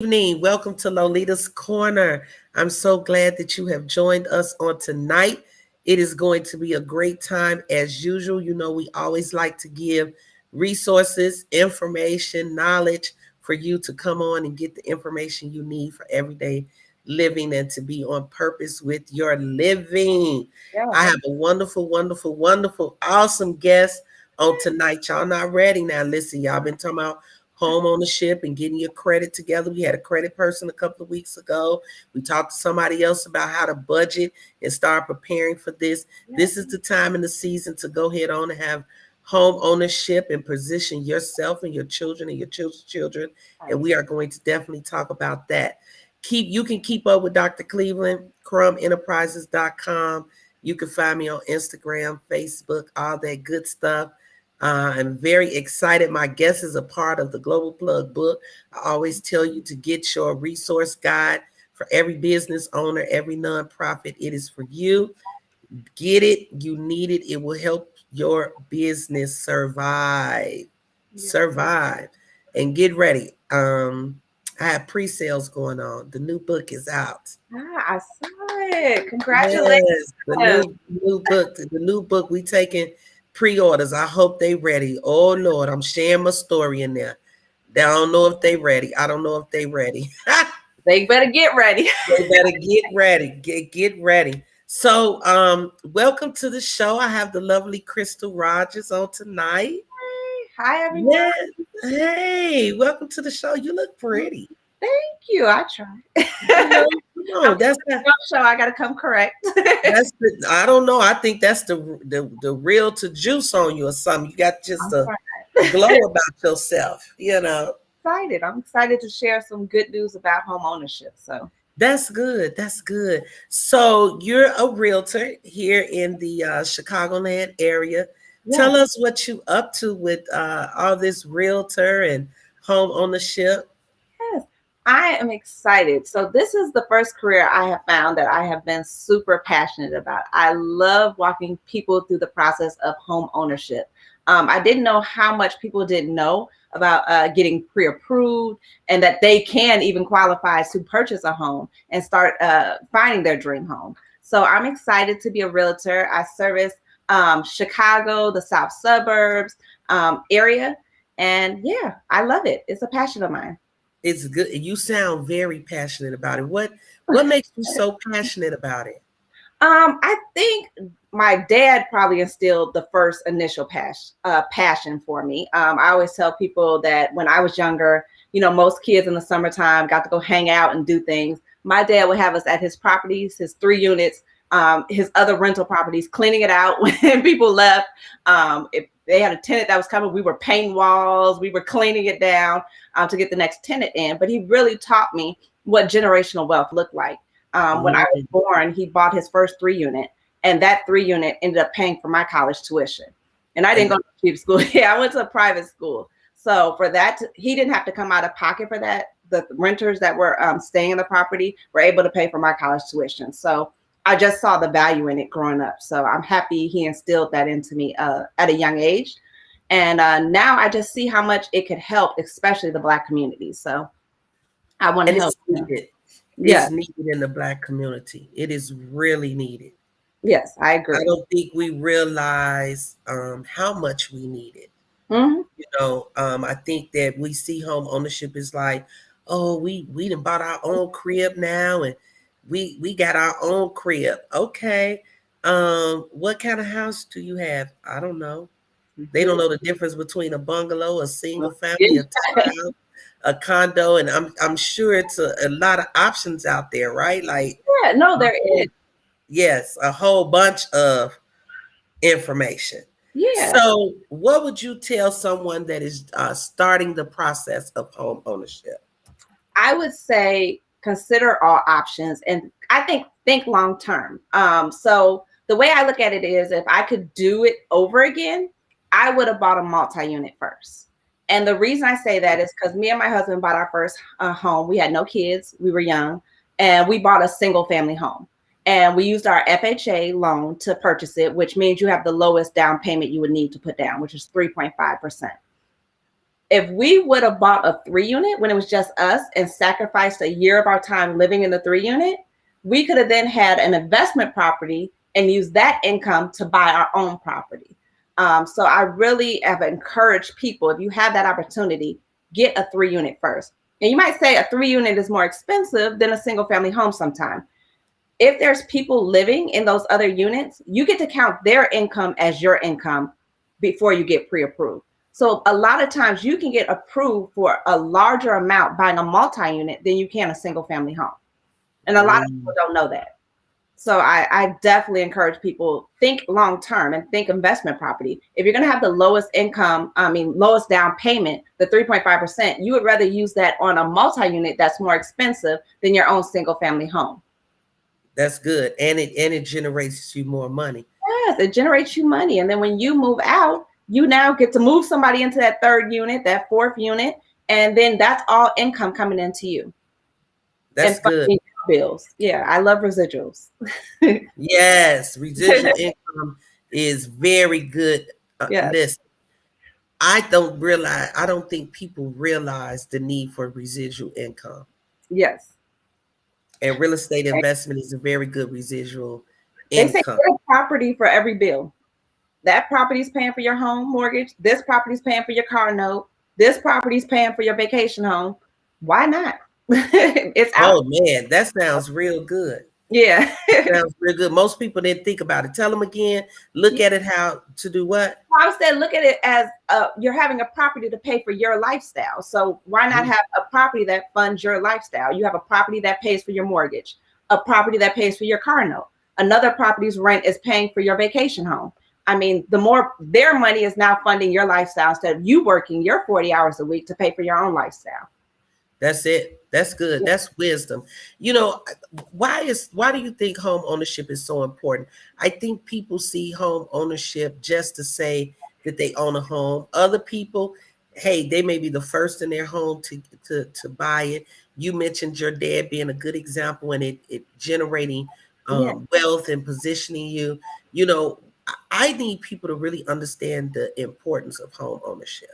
Evening. Welcome to Lolita's Corner. I'm so glad that you have joined us on tonight. It is going to be a great time as usual. You know, we always like to give resources, information, knowledge for you to come on and get the information you need for everyday living and to be on purpose with your living. I Yeah. have a wonderful, wonderful, wonderful, awesome guest on tonight. Y'all not ready now. Listen, y'all been talking about home ownership and getting your credit together. We had a credit person a couple of weeks ago. We talked to somebody else about how to budget and start preparing for this. Yeah. This is the time in the season to go ahead on and have home ownership and position yourself and your children and your children's children. And we are going to definitely talk about that. You can keep up with Dr. Cleveland, crumenterprises.com. You can find me on Instagram, Facebook, all that good stuff. I'm very excited. My guest is a part of the Global Plug book. I always tell you to get your resource guide for every business owner, every nonprofit. It is for you. Get it. You need it. It will help your business survive. Yeah. Survive. And get ready. I have pre-sales going on. The new book is out. I saw it. Congratulations. Yes, the new book. We taking pre-orders. I hope they ready. Oh Lord, I'm sharing my story in there. They don't know if they ready. I don't know if they ready. They better get ready. They better get ready. Get ready. So, welcome to the show. I have the lovely Crystal Rogers on tonight. Hi, everyone. Yes. Hey, welcome to the show. You look pretty. Thank you. I try. You know, come on. That's Show. I got to come correct. I don't know. I think that's the real to juice on you or something. You got just a glow about yourself, you know. Excited. I'm excited to share some good news about home ownership. So That's good. That's good. So you're a realtor here in the Chicagoland area. yeah. Tell us what you up to with all this realtor and home ownership. Yes, I am excited. So this is the first career I have found that I have been super passionate about. I love walking people through the process of home ownership. I didn't know how much people didn't know about getting pre-approved and that they can even qualify to purchase a home and start finding their dream home. So I'm excited to be a realtor. I service Chicago, the South suburbs area. And yeah, I love it. It's a passion of mine. It's good. You sound very passionate about it. What makes you so passionate about it? I think my dad probably instilled the first initial passion for me. I always tell people that when I was younger, you know, most kids in the summertime got to go hang out and do things. My dad would have us at his properties, his 3 units, his other rental properties, cleaning it out when people left. If they had a tenant that was coming, we were painting walls, we were cleaning it down to get the next tenant in. But he really taught me what generational wealth looked like. When I was born, he bought his first 3 unit, and that 3 unit ended up paying for my college tuition. And I didn't go to cheap school. Yeah, I went to a private school. So for that, he didn't have to come out of pocket for that. The renters that were staying in the property were able to pay for my college tuition. So I just saw the value in it growing up. So I'm happy he instilled that into me at a young age. And now I just see how much it could help, especially the Black community. So I want to help. It's needed in the Black community. It is really needed. Yes, I agree. I don't think we realize how much we need it. Mm-hmm. You know, I think that we see home ownership is like, oh, we done bought our own crib now, and we got our own crib. Okay, what kind of house do you have? I don't know. They don't know the difference between a bungalow, a single family, a townhouse, a condo, and I'm sure it's a lot of options out there, right? Like, yeah, no, there is. Yes, a whole bunch of information. Yeah. So, what would you tell someone that is starting the process of home ownership? I would say consider all options, and I think long term. So the way I look at it is, if I could do it over again, I would have bought a multi-unit first. And the reason I say that is because me and my husband bought our first home. We had no kids, we were young, and we bought a single family home. And we used our FHA loan to purchase it, which means you have the lowest down payment you would need to put down, which is 3.5%. If we would have bought a 3-unit when it was just us and sacrificed a year of our time living in the 3-unit, we could have then had an investment property and used that income to buy our own property. So I really have encouraged people, if you have that opportunity, get a 3-unit first. And you might say a 3-unit is more expensive than a single family home sometime. If there's people living in those other units, you get to count their income as your income before you get pre-approved. So a lot of times you can get approved for a larger amount buying a multi-unit than you can a single family home. And a lot of people don't know that. So I definitely encourage people, think long-term and think investment property. If you're going to have the lowest income, lowest down payment, the 3.5%, you would rather use that on a multi-unit that's more expensive than your own single family home. That's good. And it generates you more money. Yes, it generates you money. And then when you move out, you now get to move somebody into that 3rd unit, that 4th unit, and then that's all income coming into you. That's good. Bills. Yeah, I love residuals. Yes, residual income is very good. Yes. Listen, I don't think people realize the need for residual income. Yes. And real estate investment is a very good residual income. They say get a property for every bill. That property is paying for your home mortgage. This property is paying for your car note. This property is paying for your vacation home. Why not? It's out. Oh man, that sounds real good. Yeah. Sounds real good. Most people didn't think about it. Tell them again. Look at it how to do what? I said, look at it as you're having a property to pay for your lifestyle. So why not have a property that funds your lifestyle? You have a property that pays for your mortgage, a property that pays for your car note. Another property's rent is paying for your vacation home. I mean, the more their money is now funding your lifestyle instead of you working your 40 hours a week to pay for your own lifestyle. That's it. That's good. Yeah. That's wisdom. You know, why do you think home ownership is so important? I think people see home ownership just to say that they own a home. Other people, hey, they may be the first in their home to buy it. You mentioned your dad being a good example and it generating wealth and positioning you. You know, I need people to really understand the importance of home ownership.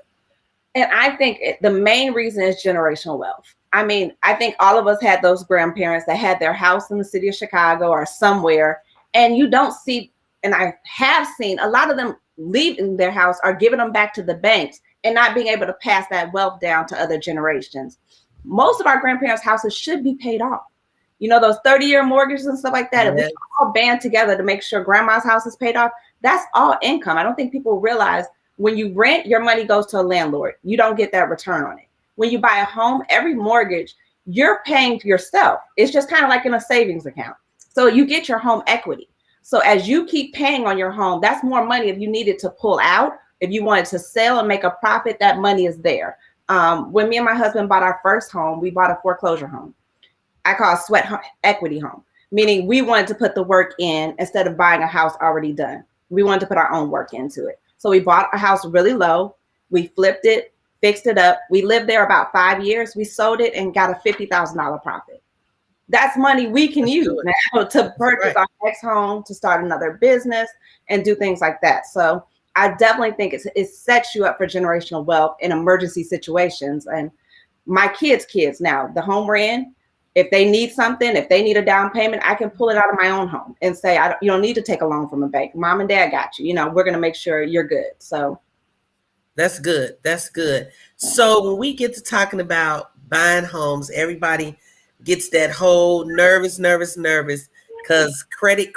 And I think the main reason is generational wealth. I mean, I think all of us had those grandparents that had their house in the city of Chicago or somewhere, and you don't see, and I have seen a lot of them leaving their house or giving them back to the banks and not being able to pass that wealth down to other generations. Most of our grandparents' houses should be paid off. You know, those 30-year mortgages and stuff like that. If we all band together to make sure grandma's house is paid off, that's all income. I don't think people realize when you rent, your money goes to a landlord. You don't get that return on it. When you buy a home, every mortgage, you're paying yourself. It's just kind of like in a savings account. So you get your home equity. So as you keep paying on your home, that's more money if you needed to pull out. If you wanted to sell and make a profit, that money is there. When me and my husband bought our first home, we bought a foreclosure home. I call it sweat equity home, meaning we wanted to put the work in instead of buying a house already done. We wanted to put our own work into it. So we bought a house really low. We flipped it, fixed it up. We lived there about 5 years. We sold it and got a $50,000 profit. That's money we can use now to purchase our next home, to start another business and do things like that. So I definitely think it sets you up for generational wealth in emergency situations. And my kids now, the home we're in, if they need something, if they need a down payment, I can pull it out of my own home and say, you don't need to take a loan from a bank. Mom and dad got you. You know, we're going to make sure you're good. So that's good. That's good. So when we get to talking about buying homes, everybody gets that whole nervous because credit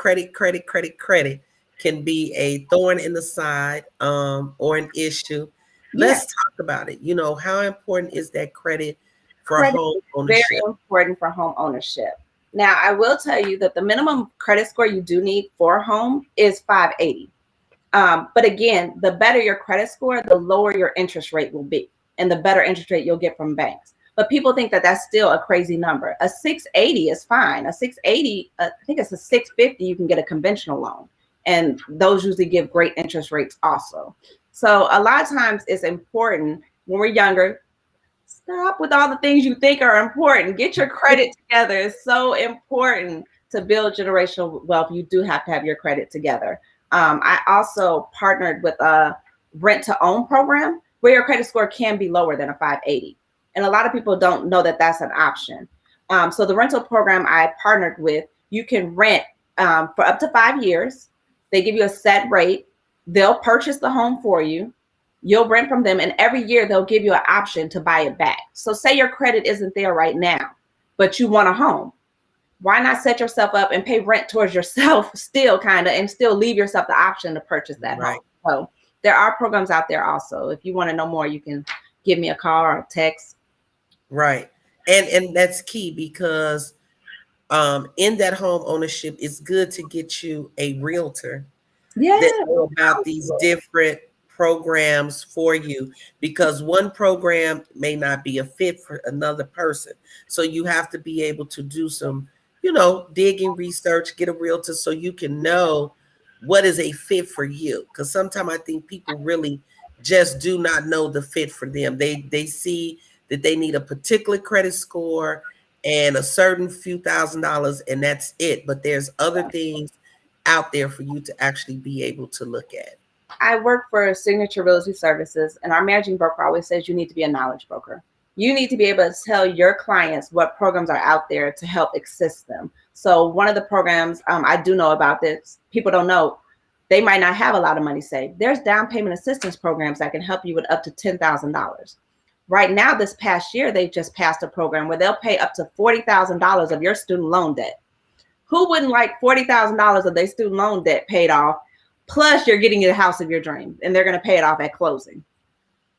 can be a thorn in the side or an issue. Let's talk about it. You know, how important is that credit for home ownership? Very important for home ownership. Now, I will tell you that the minimum credit score you do need for a home is 580. But again, the better your credit score, the lower your interest rate will be, and the better interest rate you'll get from banks. But people think that that's still a crazy number. A 680 is fine. A 680, I think it's a 650, you can get a conventional loan. And those usually give great interest rates also. So a lot of times it's important when we're younger, stop with all the things you think are important. Get your credit together. It's so important to build generational wealth. You do have to have your credit together. I also partnered with a rent to own program. where your credit score can be lower than a 580. And a lot of people don't know that that's an option. So the rental program I partnered with, you can rent for up to 5 years. They give you a set rate. They'll purchase the home for you. You'll rent from them, and every year they'll give you an option to buy it back. So say your credit isn't there right now, but you want a home. Why not set yourself up and pay rent towards yourself still, kind of, and still leave yourself the option to purchase that home? So there are programs out there also. If you want to know more, you can give me a call or a text. Right. And that's key, because in that home ownership, it's good to get you a realtor that know about these different programs for you, because one program may not be a fit for another person. So you have to be able to do some, digging research, get a realtor so you can know what is a fit for you. Because sometimes I think people really just do not know the fit for them. They see that they need a particular credit score and a certain few $1,000s, and that's it. But there's other things out there for you to actually be able to look at. I work for Signature Realty Services, and our managing broker always says you need to be a knowledge broker. You need to be able to tell your clients what programs are out there to help assist them. So one of the programs I do know about this, people don't know, they might not have a lot of money saved. There's down payment assistance programs that can help you with up to $10,000. Right now, this past year, they just passed a program where they'll pay up to $40,000 of your student loan debt. Who wouldn't like $40,000 of their student loan debt paid off? Plus, you're getting the house of your dreams, and they're going to pay it off at closing.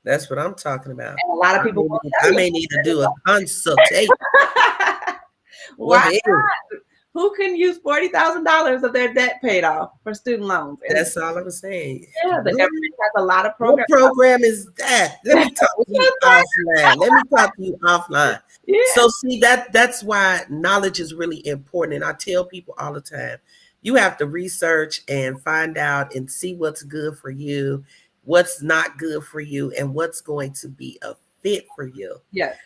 That's what I'm talking about. And a lot of people I may need to do a consultation. Why not? Who can use $40,000 of their debt paid off for student loans? That's all I'm saying. Yeah, the government has a lot of programs. What program is that? Let me talk to you offline. Yeah. So see, that's why knowledge is really important. And I tell people all the time, you have to research and find out and see what's good for you, what's not good for you, and what's going to be a fit for you. Yes.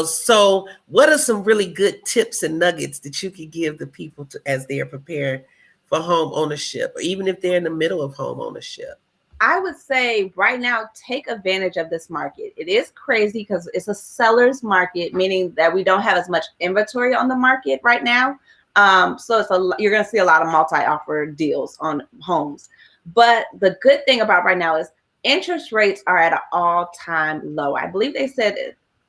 So what are some really good tips and nuggets that you can give the people as they are preparing for home ownership, or even if they're in the middle of home ownership? I would say right now, take advantage of this market. It is crazy because it's a seller's market, meaning that we don't have as much inventory on the market right now. So you're going to see a lot of multi-offer deals on homes. But the good thing about right now is interest rates are at an all-time low. I believe they said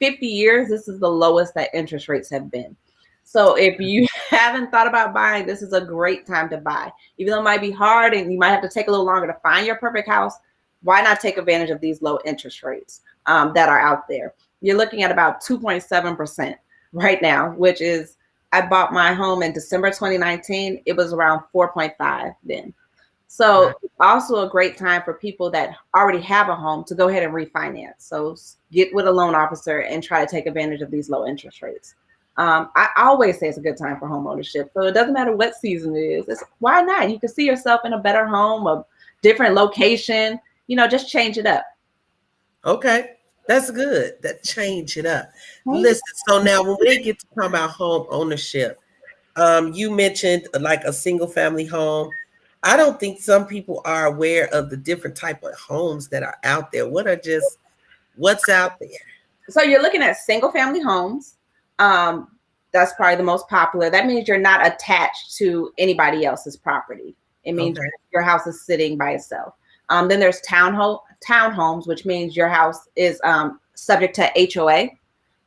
50 years, this is the lowest that interest rates have been. So if you haven't thought about buying, this is a great time to buy. Even though it might be hard and you might have to take a little longer to find your perfect house, why not take advantage of these low interest rates that are out there? You're looking at about 2.7% right now, which is, I bought my home in December 2019. It was around 4.5 then. So also a great time for people that already have a home to go ahead and refinance. So get with a loan officer and try to take advantage of these low interest rates. I always say it's a good time for home ownership. So it doesn't matter what season it is. Why not? You can see yourself in a better home, a different location, just change it up. Okay. That's good. That change it up. Listen, so now when we get to talk about home ownership, you mentioned like a single family home. I don't think some people are aware of the different type of homes that are out there. What's out there? So you're looking at single family homes. That's probably the most popular. That means you're not attached to anybody else's property. It means your house is sitting by itself. Then there's townhomes, which means your house is subject to HOA.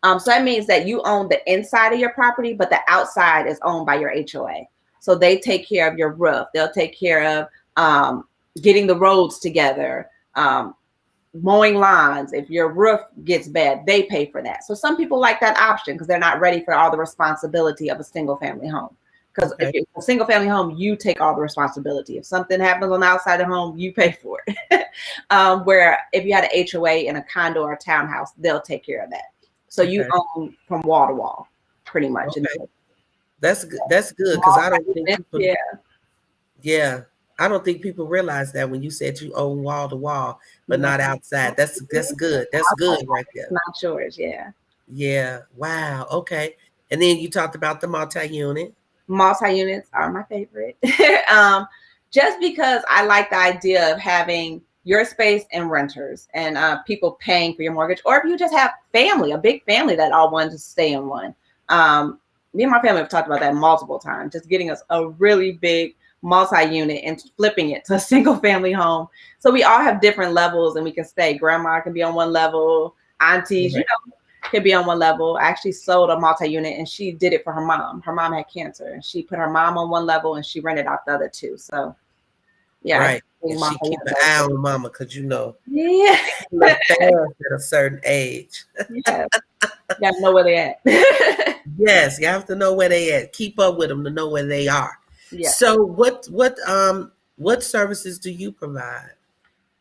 So that means that you own the inside of your property, but the outside is owned by your HOA. So they take care of your roof. They'll take care of getting the roads together, mowing lawns. If your roof gets bad, they pay for that. So some people like that option because they're not ready for all the responsibility of a single family home. Because if it's a single family home, you take all the responsibility. If something happens on the outside of the home, you pay for it. Where if you had an HOA in a condo or a townhouse, they'll take care of that. So you own from wall to wall, pretty much. That's good. That's good because I don't think people, I don't think people realize that when you said you own wall to wall, but not outside. That's good. That's good right there. Not yours, Yeah. Wow. Okay. And then you talked about the multi-unit. Multi-units are my favorite. Just because I like the idea of having your space and renters and people paying for your mortgage, or if you just have family, a big family that all want to stay in one. Me and my family have talked about that multiple times, just getting us a really big multi-unit and flipping it to a single family home. So we all have different levels and we can stay. Grandma can be on one level, aunties, Right. can be on one level. I actually sold a multi-unit and she did it for her mom. Her mom had cancer and she put her mom on one level and she rented out the other two. So yeah, I Right. think And she keep an multi-unit. eye on mama because Yeah. she look fast at a certain age. Yeah. You gotta know where they at. Yes, you have to know where they at. Keep up with them to know where they are. Yeah. So what services do you provide?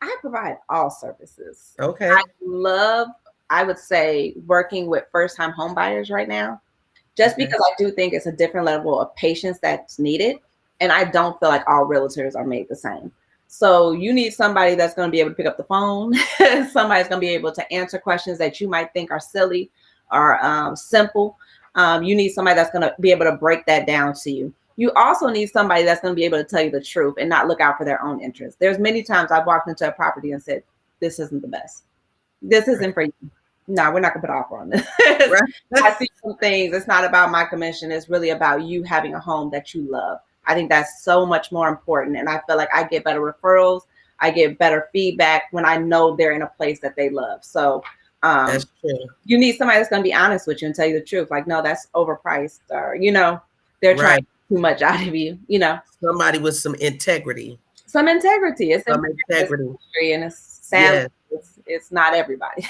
I provide all services. Okay. I would say, working with first time home buyers right now, just Okay. because I do think it's a different level of patience that's needed. And I don't feel like all realtors are made the same. So you need somebody that's going to be able to pick up the phone. Somebody's going to be able to answer questions that you might think are silly or simple. You need somebody that's going to be able to break that down to you. You also need somebody that's going to be able to tell you the truth and not look out for their own interests. There's many times I've walked into a property and said, this isn't the best. This isn't for you. No, we're not going to put offer on this. Right. I see some things. It's not about my commission. It's really about you having a home that you love. I think that's so much more important. And I feel like I get better referrals. I get better feedback when I know they're in a place that they love. So That's true. you need somebody that's going to be honest with you and tell you the truth. Like, no, that's overpriced. Or, they're trying Right. too much out of you, Somebody with some integrity. some integrity. It's Some important in this integrity. industry, and it's sad. Yes. It's not everybody.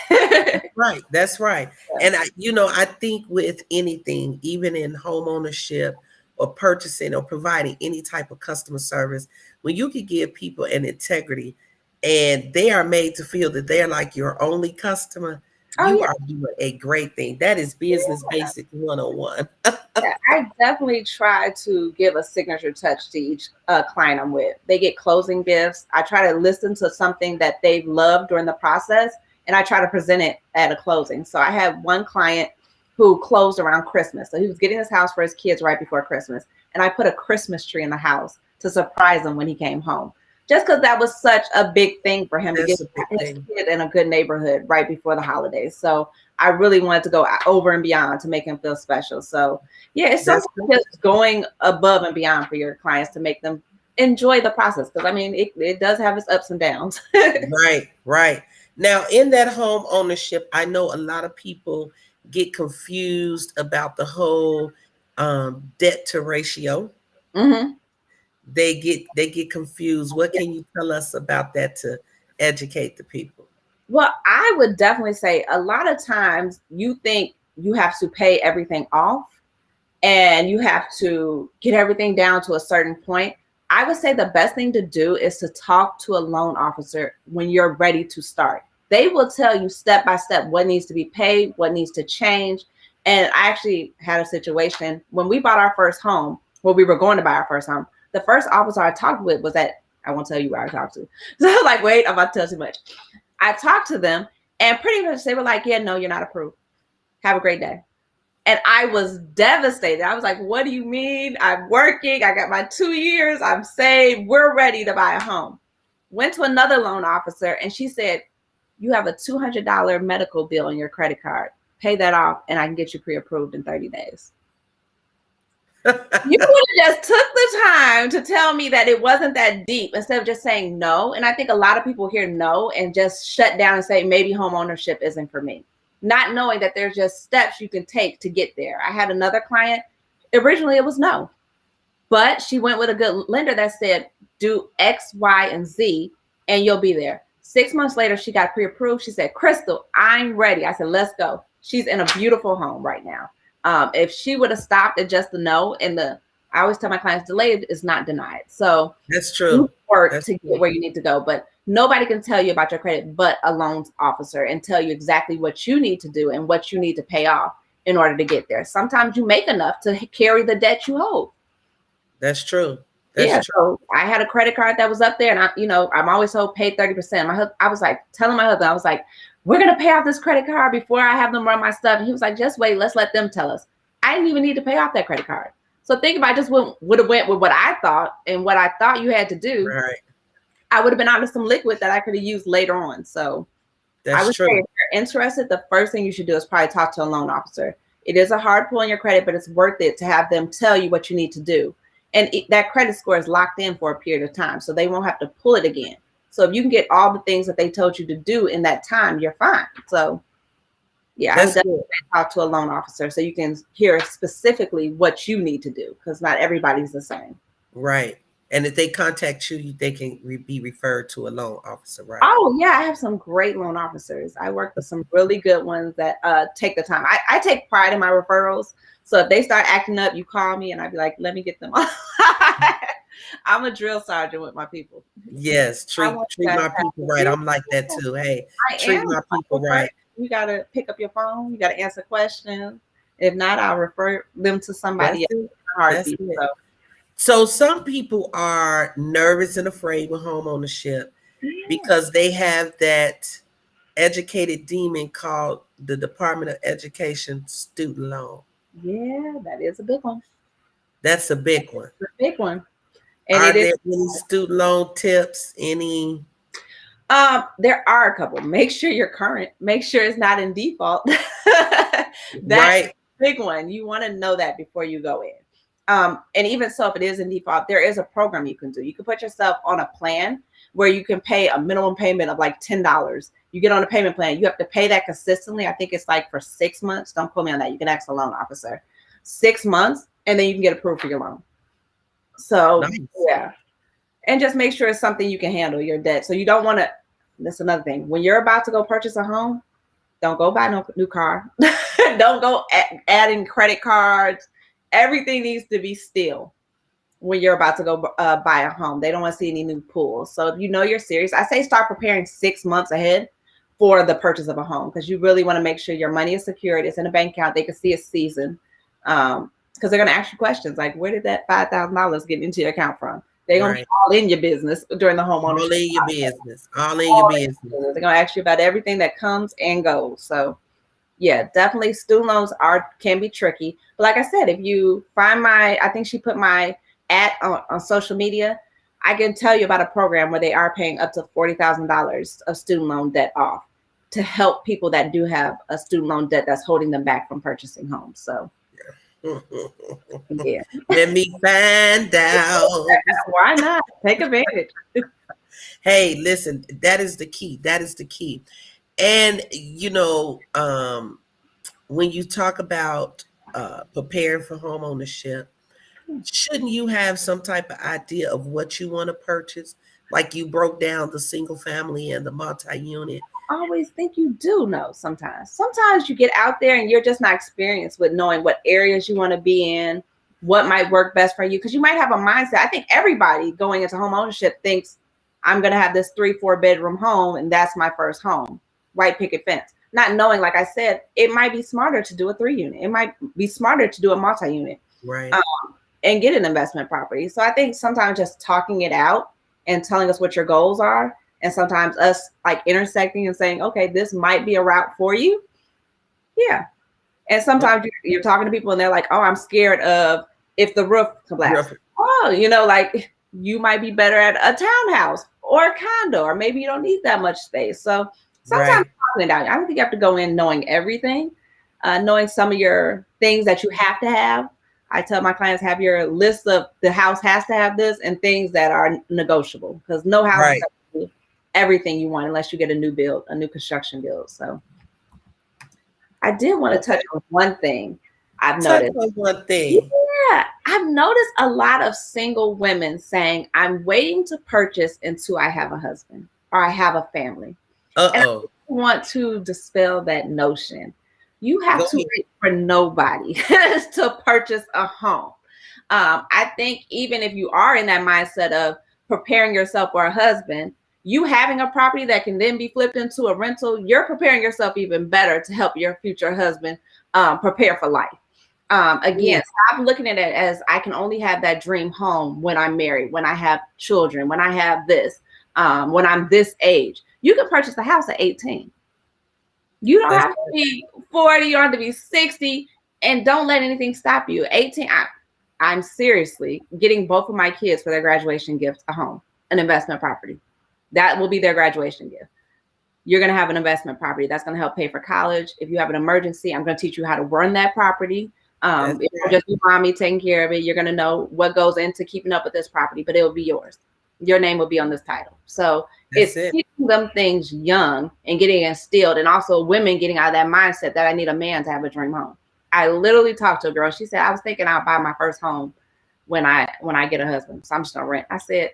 Right. That's right. And I think with anything, even in home ownership or purchasing or providing any type of customer service, when you can give people an integrity and they are made to feel that they're like your only customer, Oh you yeah. are doing a great thing. That is business basic 101. Yeah, I definitely try to give a signature touch to each client I'm with. They get closing gifts. I try to listen to something that they've loved during the process, and I try to present it at a closing. So I had one client who closed around Christmas. So he was getting his house for his kids right before Christmas, and I put a Christmas tree in the house to surprise him when he came home. Just because that was such a big thing for him to get That's a big his thing. kid in a good neighborhood right before the holidays. So I really wanted to go over and beyond to make him feel special. So yeah, it's That's sometimes just going above and beyond for your clients to make them enjoy the process. Because I mean, it does have its ups and downs. right, right. Now, in that home ownership, I know a lot of people get confused about the whole debt to ratio. hmm They get confused. What can you tell us about that to educate the people? Well, I would definitely say a lot of times you think you have to pay everything off and you have to get everything down to a certain point. I would say the best thing to do is to talk to a loan officer when you're ready to start. They will tell you step by step what needs to be paid, what needs to change. And I actually had a situation when we bought our first home, well, we were going to buy our first home. The first officer I talked with was I won't tell you where I talked to. So I was like, wait, I'm about to tell too much. I talked to them and pretty much they were like, yeah, no, you're not approved. Have a great day. And I was devastated. I was like, what do you mean? I'm working. I got my 2 years. I'm saved. We're ready to buy a home. Went to another loan officer and she said, you have a $200 medical bill on your credit card. Pay that off and I can get you pre-approved in 30 days. You would have just took the time to tell me that it wasn't that deep instead of just saying no. And I think a lot of people hear no and just shut down and say, maybe home ownership isn't for me. Not knowing that there's just steps you can take to get there. I had another client, originally it was no, but she went with a good lender that said, do X, Y, and Z, and you'll be there. 6 months later, she got pre-approved. She said, Crystal, I'm ready. I said, let's go. She's in a beautiful home right now. If she would have stopped at just the no, I always tell my clients, delayed is not denied. So That's true. you work That's to true. get where you need to go, but nobody can tell you about your credit but a loans officer and tell you exactly what you need to do and what you need to pay off in order to get there. Sometimes you make enough to carry the debt you hold. That's true. That's Yeah, true. so I had a credit card that was up there, and I'm always told pay 30%. I was like telling my husband, I was like, we're gonna pay off this credit card before I have them run my stuff. And he was like, just wait, let's let them tell us. I didn't even need to pay off that credit card. So think if I just would have went with what I thought and what I thought you had to do, Right. I would have been out of some liquid that I could have used later on. So I That's would say true. if you're interested, the first thing you should do is probably talk to a loan officer. It is a hard pull on your credit, but it's worth it to have them tell you what you need to do. And that credit score is locked in for a period of time, so they won't have to pull it again. So if you can get all the things that they told you to do in that time, you're fine. So yeah, I would That's definitely good. talk to a loan officer so you can hear specifically what you need to do, because not everybody's the same. Right. And if they contact you, they can be referred to a loan officer, right? Oh yeah, I have some great loan officers. I work with some really good ones that take the time. I take pride in my referrals. So if they start acting up, you call me and I'd be like, let me get them on. I'm a drill sergeant with my people. Yes, I treat want you treat guys my to have people a right. real I'm like that people. too. Hey, I treat am. my people First, right. you gotta pick up your phone. You gotta answer questions. If not, I'll refer them to That's somebody else it. in a That's heartbeat. it. So So some people are nervous and afraid with home ownership yeah, because they have that educated demon called the Department of Education student loan. yeah, that is a big one. That's a big one. It's a big one, and Are it is. there any student loan tips? Any? There are a couple. Make sure you're current. Make sure it's not in default. That's a Right, big one. You want to know that before you go in. And even so, if it is in default, there is a program you can do. You can put yourself on a plan where you can pay a minimum payment of like $10. You get on a payment plan. You have to pay that consistently. I think it's like for 6 months. Don't quote me on that. You can ask a loan officer. 6 months, and then you can get approved for your loan. So nice. yeah, and just make sure it's something you can handle your debt. So you don't want to. That's another thing. When you're about to go purchase a home, don't go buy no new car. Don't go adding credit cards. Everything needs to be still when you're about to go buy a home. They don't want to see any new pools. So if you know you're serious, I say start preparing 6 months ahead for the purchase of a home, because you really want to make sure your money is secured. It's in a bank account. They can see it's seasoned. Because they're going to ask you questions like, where did that $5,000 get into your account from? They're going to be Right. all in your business during the home All ownership in your process. business. All in your business. They're going to ask you about everything that comes and goes. So yeah, definitely student loans can be tricky. But like I said, if you find I think she put my ad on social media, I can tell you about a program where they are paying up to $40,000 of student loan debt off to help people that do have a student loan debt that's holding them back from purchasing homes. So yeah, Let me find out. why not take advantage? Hey, listen, that is the key. That is the key. And when you talk about preparing for home ownership, shouldn't you have some type of idea of what you want to purchase? Like you broke down the single family and the multi-unit. Always think you do know sometimes. Sometimes you get out there and you're just not experienced with knowing what areas you want to be in, what might work best for you. Because you might have a mindset. I think everybody going into home ownership thinks I'm going to have this 3-4 bedroom home and that's my first home, white picket fence. Not knowing, like I said, it might be smarter to do a 3-unit. It might be smarter to do a multi-unit Right. and get an investment property. So I think sometimes just talking it out and telling us what your goals are, and sometimes us like intersecting and saying, okay, this might be a route for you. Yeah. And sometimes you're talking to people and they're like, oh, I'm scared of if the roof collapses. Oh, like you might be better at a townhouse or a condo, or maybe you don't need that much space. So sometimes Right. talking it out. I don't think you have to go in knowing everything, knowing some of your things that you have to have. I tell my clients, have your list of the house has to have this and things that are negotiable, because no house Right. is everything you want unless you get a new build, a new construction build. So I did want to touch on one thing I've Touch noticed. on one thing. Yeah, I've noticed a lot of single women saying, I'm waiting to purchase until I have a husband or I have a family. And I Uh-oh. want to dispel that notion. You have Go to ahead. wait for nobody to purchase a home. I think even if you are in that mindset of preparing yourself for a husband, you having a property that can then be flipped into a rental, you're preparing yourself even better to help your future husband prepare for life. Again, stop looking at it as I can only have that dream home when I'm married, when I have children, when I have this, when I'm this age. You can purchase a house at 18. You don't That's have to be 40, you don't have to be 60, and don't let anything stop you. 18, I'm seriously getting both of my kids for their graduation gift a home, an investment property. That will be their graduation gift. You're going to have an investment property that's going to help pay for college. If you have an emergency, I'm going to teach you how to run that property. It won't just be mommy taking care of it. You're going to know what goes into keeping up with this property, but it will be yours. Your name will be on this title. So it's teaching them things young and getting instilled, and also women getting out of that mindset that I need a man to have a dream home. I literally talked to a girl. She said, I was thinking I'll buy my first home when I get a husband. So I'm just going to rent. I said,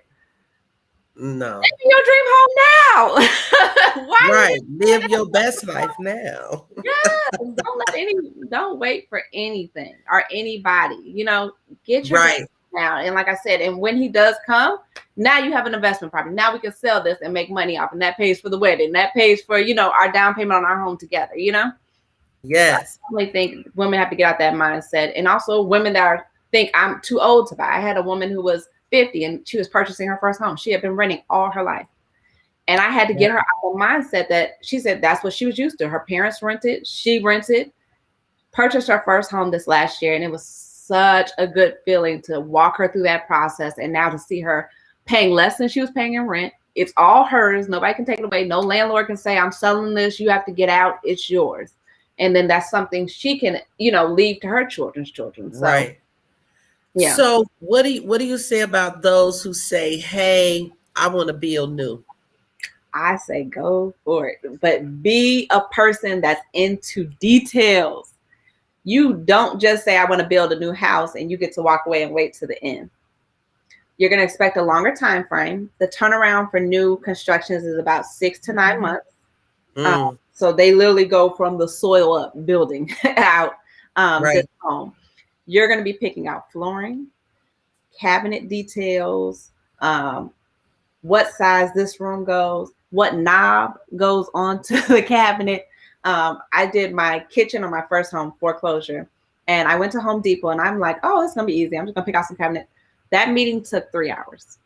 no. Live your dream home now. Why right. Live your best life now. Yes. Don't wait for anything or anybody. You know, get your right now. And like I said, and when he does come, now you have an investment property. Now we can sell this and make money off, and that pays for the wedding. That pays for, you know, our down payment on our home together, you know? Yes. So I definitely think women have to get out that mindset. And also women that think I'm too old to buy. I had a woman who was 50 and she was purchasing her first home. She had been renting all her life. And I had to get her out of the mindset that she said that's what she was used to. Her parents rented, she rented, purchased her first home this last year. And it was such a good feeling to walk her through that process. And now to see her paying less than she was paying in rent. It's all hers. Nobody can take it away. No landlord can say, I'm selling this. You have to get out. It's yours. And then that's something she can, you know, leave to her children's children. So, right. Yeah. So what do you say about those who say, hey, I want to build new? I say go for it, but be a person that's into details. You don't just say, I want to build a new house and you get to walk away and wait to the end. You're going to expect a longer time frame. The turnaround for new constructions is about 6 to 9 months. So they literally go from the soil up building out this home. You're going to be picking out flooring, cabinet details, what size this room goes, what knob goes onto the cabinet. I did my kitchen on my first home foreclosure, and I went to Home Depot, and I'm like, oh, it's going to be easy. I'm just going to pick out some cabinets. That meeting took 3 hours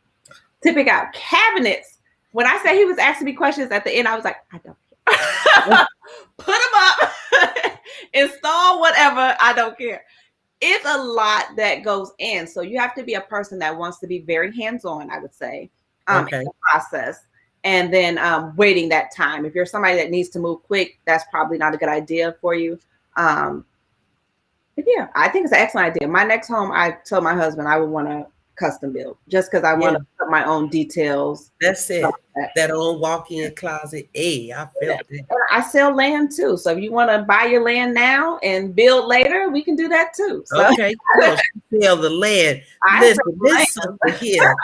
to pick out cabinets. When I say he was asking me questions at the end, I was like, I don't care. Put them up, install whatever. I don't care. It's a lot that goes in. So you have to be a person that wants to be very hands-on, I would say, in the process. And then waiting that time. If you're somebody that needs to move quick, that's probably not a good idea for you. But yeah, I think it's an excellent idea. My next home, I told my husband I would want to custom build just because I want to put my own details. That's it. That own walk-in closet. Hey, I felt it. And I sell land too. So if you want to buy your land now and build later, we can do that too. So. Okay, sell the land. Listen, this sister here,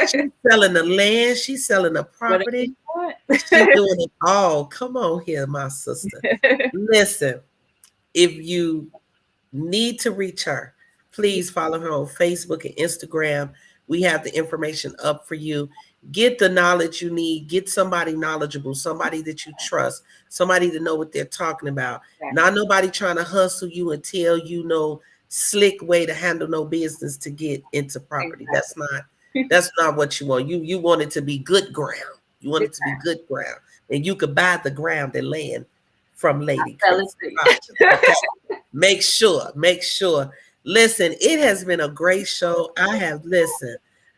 she's selling the land. She's selling the property. She's doing it all. Come on here, my sister. Listen, if you need to reach her, please follow her on Facebook and Instagram. We have the information up for you. Get the knowledge you need. Get somebody knowledgeable, somebody that you trust, somebody to know what they're talking about. Not nobody trying to hustle you and tell you no slick way to handle no business to get into property. That's not what you want. You want it to be good ground. You want it to be good ground. And you could buy the ground and land from Lady. Okay. Make sure. Listen, it has been a great show.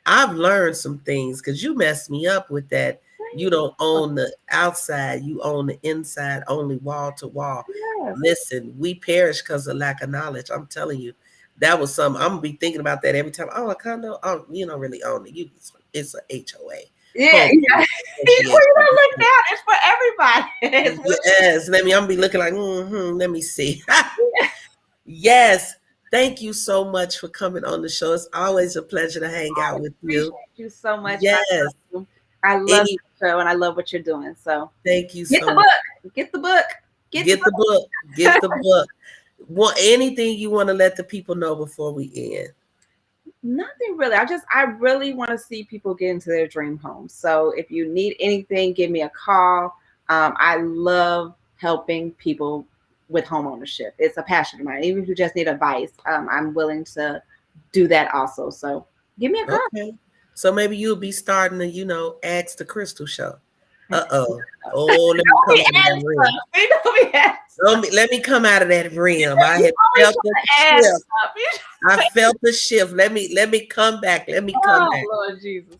I've learned some things because you messed me up with that. You don't own the outside, you own the inside, only wall to wall. Yes. Listen, we perish because of lack of knowledge. I'm telling you, that was something I'm gonna be thinking about that every time. Oh, a condo, oh, you don't really own it. It's a HOA. Yeah. You don't look down. It's for everybody. Yes. I'm gonna be looking like, let me see. Yes. Thank you so much for coming on the show. It's always a pleasure to hang out with you. Thank you so much. Yes. I love the show and I love what you're doing. So thank you so much. Get the book. Get the book. Anything you want to let the people know before we end? Nothing really. I really want to see people get into their dream home. So if you need anything, give me a call. I love helping people with home ownership. It's a passion of mine. Even if you just need advice, I'm willing to do that also. So give me a call. Okay. So maybe you'll be starting to, Ask the Crystal show. Oh, let me come out of that rim. Let me come out of that rim. I had felt the shift. I felt the shift. Let me come back. Let me come back. Lord Jesus.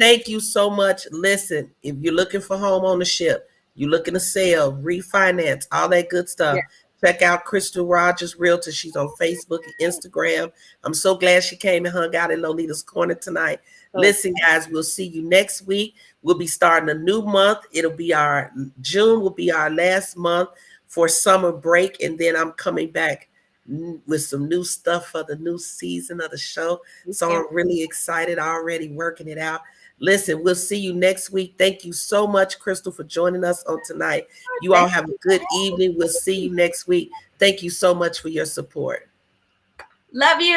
Thank you so much. Listen, if you're looking for home ownership, you're looking to sell, refinance, all that good Yeah. stuff, check out Crystal Rogers Realtor. She's on Facebook and Instagram. I'm so glad she came and hung out in Lolita's Corner tonight. So Listen, guys, we'll see you next week. We'll be starting a new month. It'll be our June will be our last month for summer break, and then I'm coming back with some new stuff for the new season of the show. we So can't. I'm really excited, already working it out. Listen, we'll see you next week. Thank you so much, Crystal, for joining us on tonight. You all Thank have a you for good having evening. We'll see you me. next week. Thank you so much for your support. Love you.